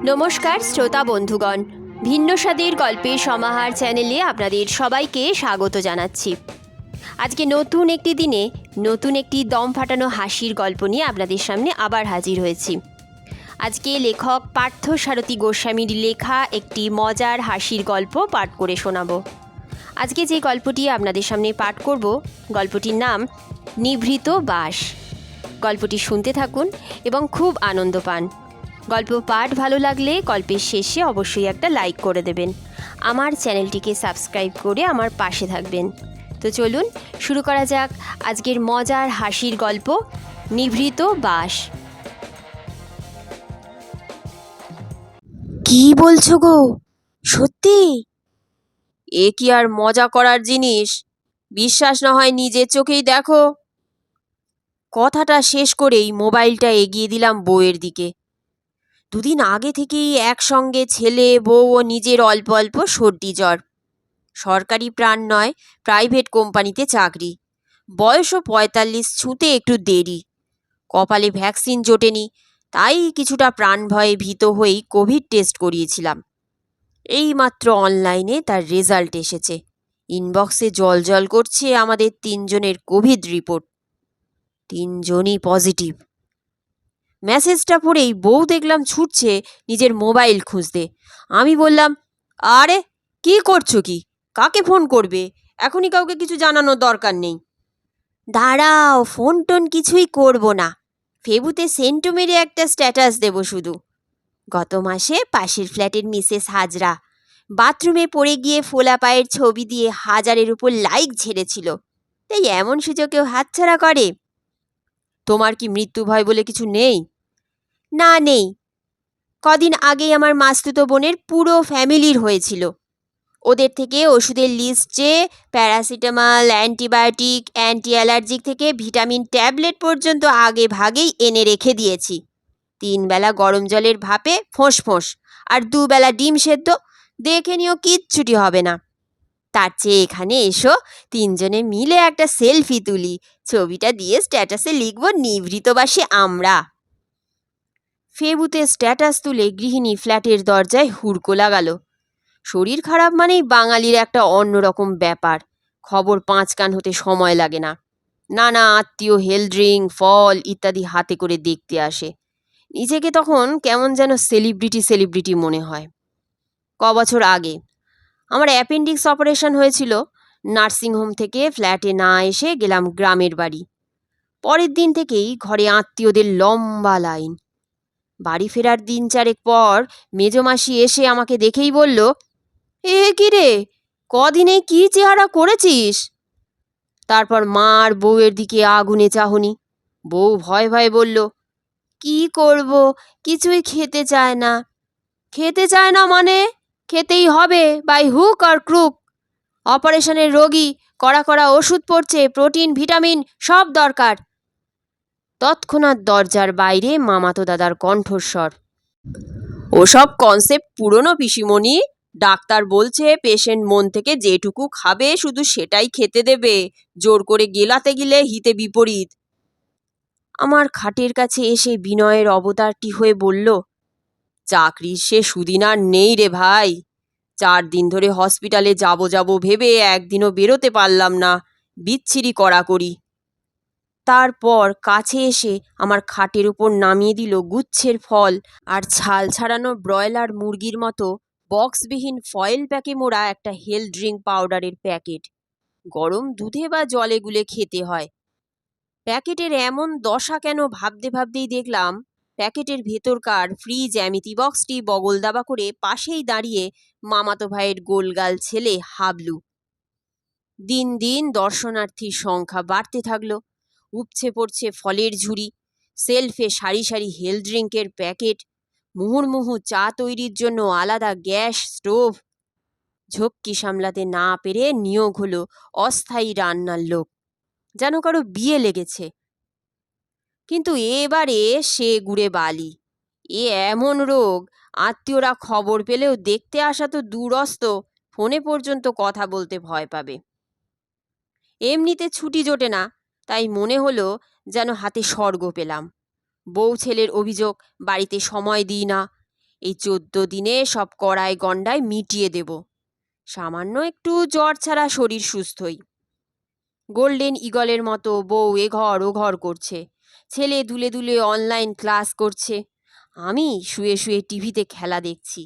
নমস্কার শ্রোতা বন্ধুগণ, ভিন্ন স্বাদের গল্পের সমাহার চ্যানেলে আপনাদের সবাইকে স্বাগত জানাচ্ছি। আজকে নতুন একটি দিনে নতুন একটি দম ফাটানো হাসির গল্প নিয়ে আপনাদের সামনে আবার হাজির হয়েছি। আজকে লেখক পার্থসারথী গোস্বামীর লেখা একটি মজার হাসির গল্প পাঠ করে শোনাব। আজকে যে গল্পটি আপনাদের সামনে পাঠ করব, গল্পটির নাম নিভৃত বাস। গল্পটি শুনতে থাকুন এবং খুব আনন্দ পান। গল্প পাঠ ভালো লাগলে গল্পের শেষে অবশ্যই একটা লাইক করে দেবেন। আমার চ্যানেলটিকে সাবস্ক্রাইব করে আমার পাশে থাকবেন। তো চলুন শুরু করা যাক আজকের মজার হাসির গল্প নিভৃত বাস। কি বলছো গো? সত্যি? এ কি আর মজা করার জিনিস? বিশ্বাস না হয় নিজের চোখেই দেখো। কথাটা শেষ করেই মোবাইলটা এগিয়ে দিলাম বউয়ের দিকে। দুদিন আগে থেকেই একসঙ্গে ছেলে, বউ ও নিজের অল্প অল্প সর্দি জ্বর। সরকারি প্রাণ নয়, প্রাইভেট কোম্পানিতে চাকরি। বয়সও ৪৫ ছুঁতে একটু দেরি। কপালে ভ্যাকসিন জোটেনি, তাই কিছুটা প্রাণ ভয়ে ভীত হয়েই কোভিড টেস্ট করিয়েছিলাম। এইমাত্র অনলাইনে তার রেজাল্ট এসেছে। ইনবক্সে জল করছে আমাদের ৩ জনের কোভিড রিপোর্ট। ৩ জনই পজিটিভ। মেসেজটা পড়েই বউ দেখলাম ছুটছে নিজের মোবাইল খুঁজতে। আমি বললাম, আরে কি করছো কি? কাকে ফোন করবে? এখনই কাউকে কিছু জানানোর দরকার নেই। দাঁড়াও, ফোন টোন কিছুই করব না। ফেবুতে সেন্টো মেরে একটা স্ট্যাটাস দেব শুধু। গত মাসে পাশের ফ্ল্যাটের মিসেস হাজরা বাথরুমে পড়ে গিয়ে ফোলা পায়ের ছবি দিয়ে ১,০০০-এর উপর লাইক ঝেড়েছিল। তাই এমন সুযোগেও হাতছাড়া করে? তোমার কি মৃত্যু ভয় বলে কিছু নেই? না, নেই। কদিন আগেই আমার মাস্তুতো বোনের পুরো ফ্যামিলির হয়েছিল। ওদের থেকে ওষুধের লিস্ট চেয়ে প্যারাসিটামল, অ্যান্টিবায়োটিক, অ্যান্টি অ্যালার্জিক থেকে ভিটামিন ট্যাবলেট পর্যন্ত আগে ভাগেই এনে রেখে দিয়েছি। ৩ বেলা গরম জলের ভাপে ফোঁস আর ২ বেলা ডিম সেদ্ধ। দেখে নিও, কিচ্ছুটি হবে না। তার চেয়ে এখানে এসো, ৩ জনে মিলে একটা সেলফি তুলি। ছবিটা দিয়ে স্ট্যাটাসে লিখব, নিভৃতবাসী আমরা। ফেবুতে স্ট্যাটাস তুলে গৃহিণী ফ্ল্যাটের দরজায় হুড়কো লাগালো। শরীর খারাপ মানেই বাঙালির একটা অন্যরকম ব্যাপার। খবর ৫ কান হতে সময় লাগে না। নানা আত্মীয় হেলথ ড্রিঙ্ক, ফল ইত্যাদি হাতে করে দেখতে আসে। নিজেকে তখন কেমন যেন সেলিব্রিটি মনে হয়। বছর আগে আমার অ্যাপেন্ডিক্স অপারেশন হয়েছিল। নার্সিংহোম থেকে ফ্ল্যাটে না এসে গেলাম গ্রামের বাড়ি। পরের দিন থেকেই ঘরে আত্মীয়দের লম্বা লাইন। বাড়ি ফেরার দিন ৪ পর মেজমাসি এসে আমাকে দেখেই বলল, এ কি রে, কদিনে কি চেহারা করেছিস? তারপর মা আর বউয়ের দিকে আগুনে চাহনি। বউ ভয়ে বলল, কি করব, কিছুই খেতে চায় না। খেতে চায় না মানে? খেতেই হবে, বাই হুক আর ক্রুক। অপারেশনের রোগী, কড়া ওষুধ পড়ছে, প্রোটিন ভিটামিন সব দরকার। তৎক্ষণাৎ দরজার বাইরে মামাতো দাদার কণ্ঠস্বর, ওসব কনসেপ্ট পুরনো পিসিমণি। ডাক্তার বলছে পেশেন্ট মন থেকে যেটুকু খাবে শুধু সেটাই খেতে দেবে। জোর করে গেলাতে গেলে হিতে বিপরীত। আমার খাটের কাছে এসে বিনয়ের অবতারটি হয়ে বলল, চাকরির সে সুদিন আর নেই রে ভাই। ৪ দিন ধরে হসপিটালে যাব ভেবে একদিনও বেরোতে পারলাম না। বিচ্ছিরি কড়াকড়ি। তারপর কাছে এসে আমার খাটের উপর নামিয়ে দিল গুচ্ছের ফল আর ছাল ছাড়ানো ব্রয়লার মুরগির মতো বক্সবিহীন ফয়েল প্যাকে মোড়া একটা হেলথ ড্রিঙ্ক পাউডারের প্যাকেট। গরম দুধে বা জলে গুলে খেতে হয়। প্যাকেটের এমন দশা কেন ভাবতেই দেখলাম প্যাকেটের ভেতরকার ফ্রি জ্যামিতি বক্সটি বগল দাবা করে পাশেই দাঁড়িয়ে মামাতো ভাইয়ের গোলগাল ছেলে হাবলু। দিন দিন দর্শনার্থীর সংখ্যা বাড়তে থাকলো। উপচে পড়ছে ফলের ঝুড়ি, সেলফে সারি সারি হেলথ ড্রিঙ্কের প্যাকেট, মুহুর্মুহু চা তৈরির জন্য আলাদা গ্যাস স্টোভ। ঝক্কি সামলাতে না পেরে নিয়োগ হলো অস্থায়ী রান্নার লোক। যেন কারো বিয়ে লেগেছে। কিন্তু এবারে সে গুড়ে বালি। এ এমন রোগ, আত্মীয়রা খবর পেলেও দেখতে আসা তো দূরস্থ, ফোনে পর্যন্ত কথা বলতে ভয় পাবে। এমনিতে ছুটি জোটে না, তাই মনে হলো যেন হাতে স্বর্গ পেলাম। বউ ছেলের অভিযোগ, বাড়িতে সময় দিই না। এই 14 দিনে সব কড়াই গন্ডায় মিটিয়ে দেব। সামান্য একটু জ্বর ছাড়া শরীর সুস্থই। গোল্ডেন ইগলের মতো বউ এঘর ওঘর করছে, ছেলে দুলে দুলে অনলাইন ক্লাস করছে, আমি শুয়ে শুয়ে টিভিতে খেলা দেখছি।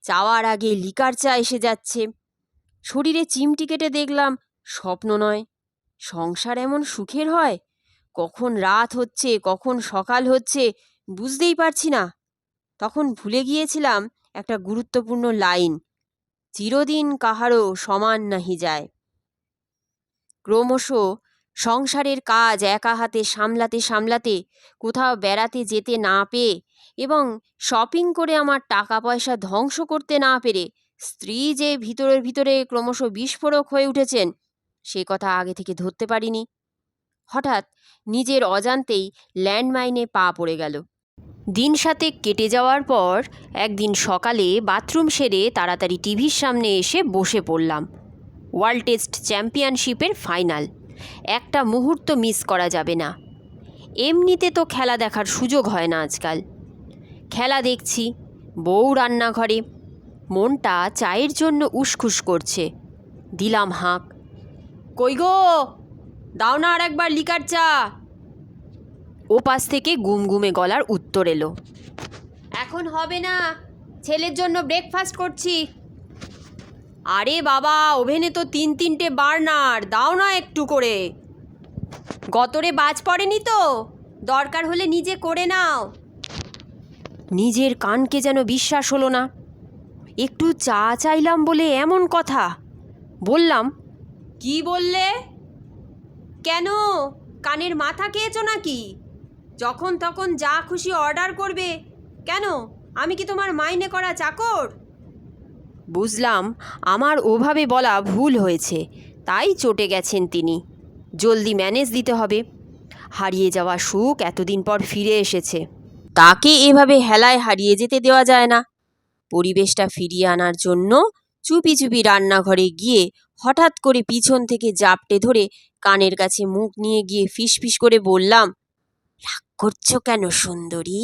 চাওয়ার আগে লিকার চা এসে যাচ্ছে। শরীরে চিমটি কেটে দেখলাম স্বপ্ন নয়, সংসার এমন সুখের হয়। কখন রাত হচ্ছে কখন সকাল হচ্ছে বুঝতেই পারছি না। তখন ভুলে গিয়েছিলাম একটা গুরুত্বপূর্ণ লাইন, চিরদিন কাহারও সমান নাহি যায়। ক্রমশ সংসারের কাজ একা হাতে সামলাতে সামলাতে, কোথাও বেড়াতে যেতে না পেয়ে এবং শপিং করে আমার টাকা পয়সা ধ্বংস করতে না পেরে স্ত্রী যে ভিতরের ভিতরে ক্রমশ বিস্ফোরক হয়ে উঠেছেন, সে কথা আগে থেকে ধরতে পারিনি। হঠাৎ নিজের অজান্তেই ল্যান্ডমাইনে পা পড়ে গেল। দিন 7 কেটে যাওয়ার পর একদিন সকালে বাথরুম সেরে তাড়াতাড়ি টিভির সামনে এসে বসে পড়লাম। ওয়ার্ল্ড টেস্ট চ্যাম্পিয়নশিপের ফাইনাল, একটা মুহূর্ত মিস করা যাবে না। এমনিতে তো খেলা দেখার সুযোগ হয় না আজকাল। খেলা দেখছি, বউ রান্নাঘরে, মনটা চায়ের জন্য উসখুস করছে। দিলাম হাঁক, কই গো, দাও না আর একবার লিকার চা। ওপাশ থেকে গুমগুমে গলার উত্তর এলো, এখন হবে না, ছেলের জন্য ব্রেকফাস্ট করছি। আরে বাবা, ওভেনে তো 3-3টে বার্নার, দাও না একটু করে। গতরে বাজ পড়েনি তো, দরকার হলে নিজে করে নাও। নিজের কানকে যেন বিশ্বাস হলো না। একটু চা চাইলাম বলে এমন কথা। বললাম, কি বললে? কেন, কানের মাথা খেয়েছো নাকি? যখন তখন যা খুশি অর্ডার করবে কেন? আমি কি তোমার মাইনে করা চাকর? বুঝলাম আমার ওভাবে বলা ভুল হয়েছে, তাই চটে গেছেন তিনি। জলদি ম্যানেজ দিতে হবে। হারিয়ে যাওয়া সুখ এতদিন পর ফিরে এসেছে। তাকে এভাবে হেলায় হারিয়ে যেতে দেওয়া যায় না। পরিবেশটা ফিরিয়ে আনার জন্য চুপি চুপি রান্নাঘরে গিয়ে হঠাৎ করে পিছন থেকে জাপটে ধরে কানের কাছে মুখ নিয়ে গিয়ে ফিসফিস করে বললাম, রাগ করছো কেন সুন্দরী?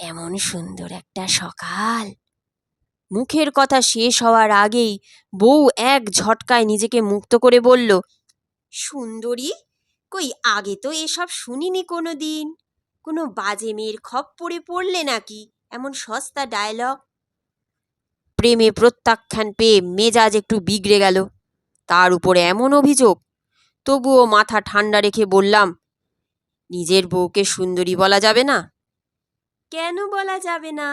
এমন সুন্দর একটা সকাল। মুখের কথা শেষ হওয়ার আগেই বউ এক ঝটকায় নিজেকে মুক্ত করে বলল, সুন্দরী? কই আগে তো এসব শুনিনি কোনো দিন। কোনো বাজে মেয়ের খপ্পরে পড়লে নাকি এমন সস্তা ডায়লগ? প্রেমে প্রত্যাখ্যান পেয়ে মেজাজ একটু বিগড়ে গেল, তার উপরে এমন অভিযোগ। তবুও মাথা ঠান্ডা রেখে বললাম, নিজের বউকে সুন্দরী বলা যাবে না? কেন বলা যাবে না?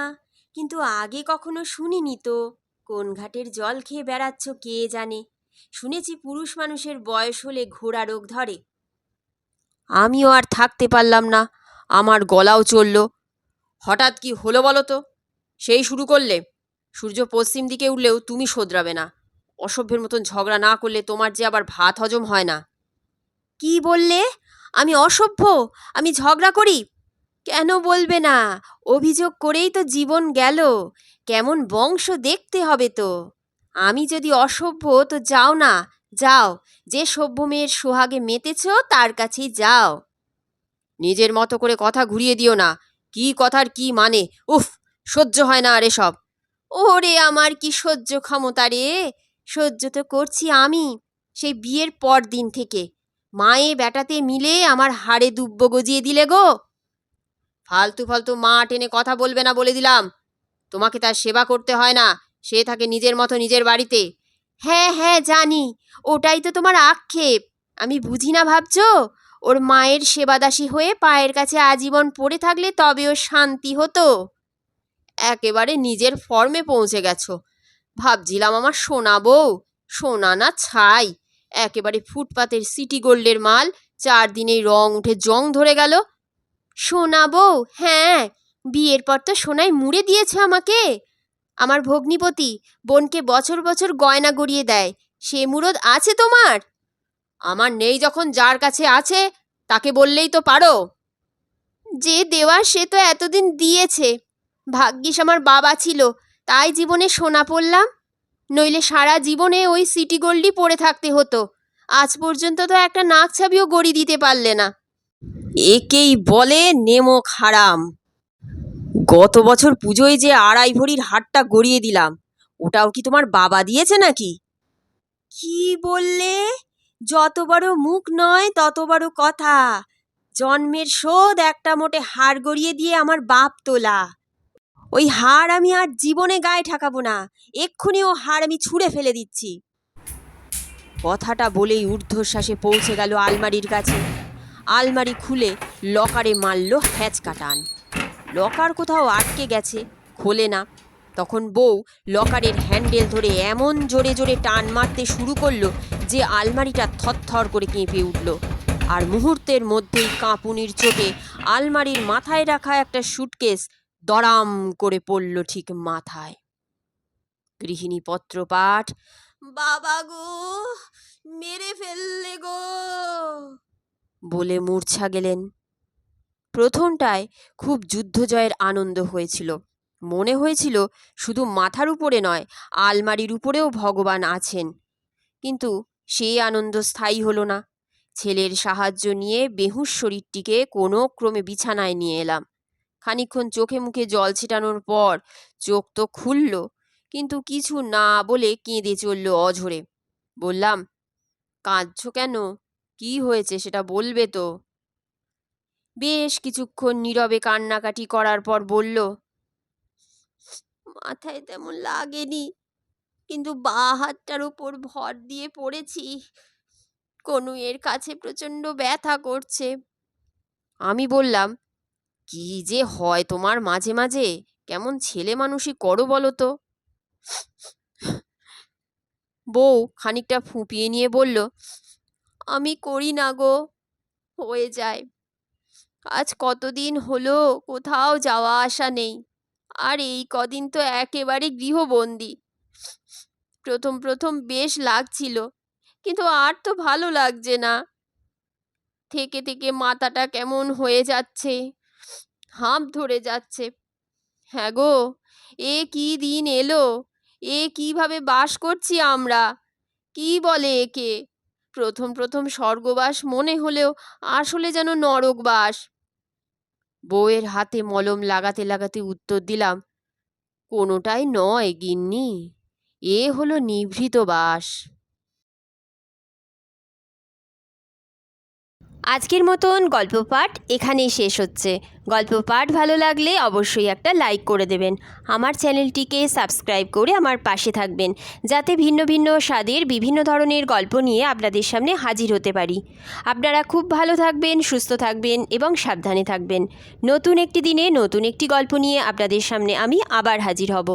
কিন্তু আগে কখনো শুনিনি তো। কোন ঘাটের জল খেয়ে বেড়াচ্ছ কে জানে। শুনেছি পুরুষ মানুষের বয়স হলে ঘোড়া রোগ ধরে। আমিও আর থাকতে পারলাম না, আমার গলাও চলল। হঠাৎ কি হলো বলো তো? সেই শুরু করলে। সূর্য পশ্চিম দিকে উঠলেও তুমি শোধরাবে না। অসভ্যের মতন ঝগড়া না করলে তোমার যে আবার ভাত হজম হয় না। কি বললে? আমি অসভ্য? আমি ঝগড়া করি? কেন বলবে না? অভিযোগ করেই তো জীবন গেল। কেমন বংশ দেখতে হবে তো। আমি যদি অসভ্য তো যাও না, যাও, যে সভ্য মেয়ের সোহাগে মেতেছ তার কাছেই যাও। নিজের মতো করে কথা ঘুরিয়ে দিও না। কি কথার কি মানে? উফ, সহ্য হয় না আর এসব। ওরে আমার কি সহ্য ক্ষমতা রে! সহ্য তো করছি আমি সেই বিয়ের পর দিন থেকে। মায়ে বেটাতে মিলে আমার হাড়ে দুব্ব গজিয়ে দিলে গো। ফালতু ফালতু মা টেনে কথা বলবে না বলে দিলাম। তোমাকে তার সেবা করতে হয় না, সে থাকে নিজের মতো নিজের বাড়িতে। হ্যাঁ হ্যাঁ জানি, ওটাই তো তোমার আক্ষেপ। আমি বুঝি না ভাবছো? ওর মায়ের সেবাদাসী হয়ে পায়ের কাছে আজীবন পড়ে থাকলে তবে ওর শান্তি হতো। একেবারে নিজের ফর্মে পৌঁছে গেছো। ভাবছিলাম আমার সোনা বউ, সোনা না ছাই। একেবারে ফুটপাতের সিটি গোল্ডের মাল, 4 দিনেই রং উঠে জং ধরে গেল। সোনা বউ? হ্যাঁ, বিয়ের পর তো সোনায় মুড়ে দিয়েছে আমাকে। আমার ভগ্নিপতি বোনকে বছর বছর গয়না গড়িয়ে দেয়, সে মুরদ আছে তোমার? আমার নেই যখন যার কাছে আছে তাকে বললেই তো পারো। যে দেওয়ার সে তো এতদিন দিয়েছে। ভাগ্যিস আমার বাবা ছিল, তাই জীবনে সোনা পড়লাম, নইলে সারা জীবনে ওই সিটি গোল্ডই পরে থাকতে হতো। আজ পর্যন্ত তো একটা নাক ছাবিও গড়ি দিতে পারলে না। একেই বলে নেমক হারাম। গত বছর পুজোয় যে 2.5 ভরির হারটা গড়িয়ে দিলাম, ওটাও কি তোমার বাবা দিয়েছে নাকি? কি বললে? যত বড় মুখ নয় তত বড় কথা। জন্মের শোধ একটা মোটে হার গড়িয়ে দিয়ে আমার বাপ তোলা। ওই হার আমি আর জীবনে গায়ে ঠাকাবো না। এক্ষুনি ও হার আমি ছুঁড়ে ফেলে দিচ্ছি। কথাটা বলেই ঊর্ধ্বশ্বাসে পৌঁছে গেল আলমারির কাছে। আলমারি খুলে লকারে মারল হ্যাঁচকা টান। লকার কোথাও আটকে গেছে, খোলে না। তখন বউ লকারের হ্যান্ডেল ধরে এমন জোরে জোরে টান মারতে শুরু করলো যে আলমারিটা থরথর করে কেঁপে উঠল। আর মুহূর্তের মধ্যেই কাঁপুনির চোটে আলমারির মাথায় রাখা একটা সুটকেস দড়াম করে পড়ল ঠিক মাথায়। গৃহিণী পত্রপাঠ, বাবা গো, মেরে ফেললে গো, বলে মূর্ছা গেলেন। প্রথমটায় খুব যুদ্ধজয়ের আনন্দ হয়েছিল। মনে হয়েছিল শুধু মাথার উপরে নয়, আলমারির উপরেও ভগবান আছেন। কিন্তু সেই আনন্দ স্থায়ী হলো না। ছেলের সাহায্য নিয়ে বেহুঁশ শরীরটিকে কোনো ক্রমে বিছানায় নিয়ে এলাম। খানিকক্ষণ চোখে মুখে জল ছিটানোর পর চোখ তো খুলল, কিন্তু কিছু না বলে কেঁদে চলল অঝরে। বললাম, কাঁদছো কেন? কি হয়েছে সেটা বলবে তো? বেশ কিছুক্ষণ নীরবে কান্নাকাটি করার পর বলল, মাথায় তেমন লাগেনি, কিন্তু বাঁ হাতটার উপর ভর দিয়ে পড়েছি। কনুইয়ের কাছে প্রচণ্ড ব্যথা করছে। আমি বললাম, কি যে হয় তোমার মাঝে মাঝে, কেমন ছেলে মানুষই করো বলো তো? বউ খানিকটা ফুঁপিয়ে নিয়ে বলল, আমি করি না গো, হয়ে যায়। আজ কতদিন হলো কোথাও যাওয়া আসা নেই, আর এই কদিন তো একেবারে গৃহবন্দী। প্রথম প্রথম বেশ লাগছিল, কিন্তু আর তো ভালো লাগছে না। থেকে থেকে মাথাটা কেমন হয়ে যাচ্ছে, হাঁপ ধরে যাচ্ছে। হ্যাঁ গো, এ কি দিন এলো, এ কিভাবে বাস করছি আমরা, কি বলে একে? প্রথম প্রথম স্বর্গবাস মনে হলেও আসলে যেন নরকবাস। বউয়ের হাতে মলম লাগাতে লাগাতে উত্তর দিলাম, কোনোটাই নয় গিন্নি, এ হলো নিভৃত বাস। আজকের মতন গল্প পাঠ এখানেই শেষ হচ্ছে। গল্প পাঠ ভালো লাগলে অবশ্যই একটা লাইক করে দেবেন। আমার চ্যানেলটিকে সাবস্ক্রাইব করে আমার পাশে থাকবেন, যাতে ভিন্ন ভিন্ন স্বাদের বিভিন্ন ধরনের গল্প নিয়ে আপনাদের সামনে হাজির হতে পারি। আপনারা খুব ভালো থাকবেন, সুস্থ থাকবেন এবং সাবধানে থাকবেন। নতুন একটি দিনে নতুন একটি গল্প নিয়ে আপনাদের সামনে আমি আবার হাজির হব।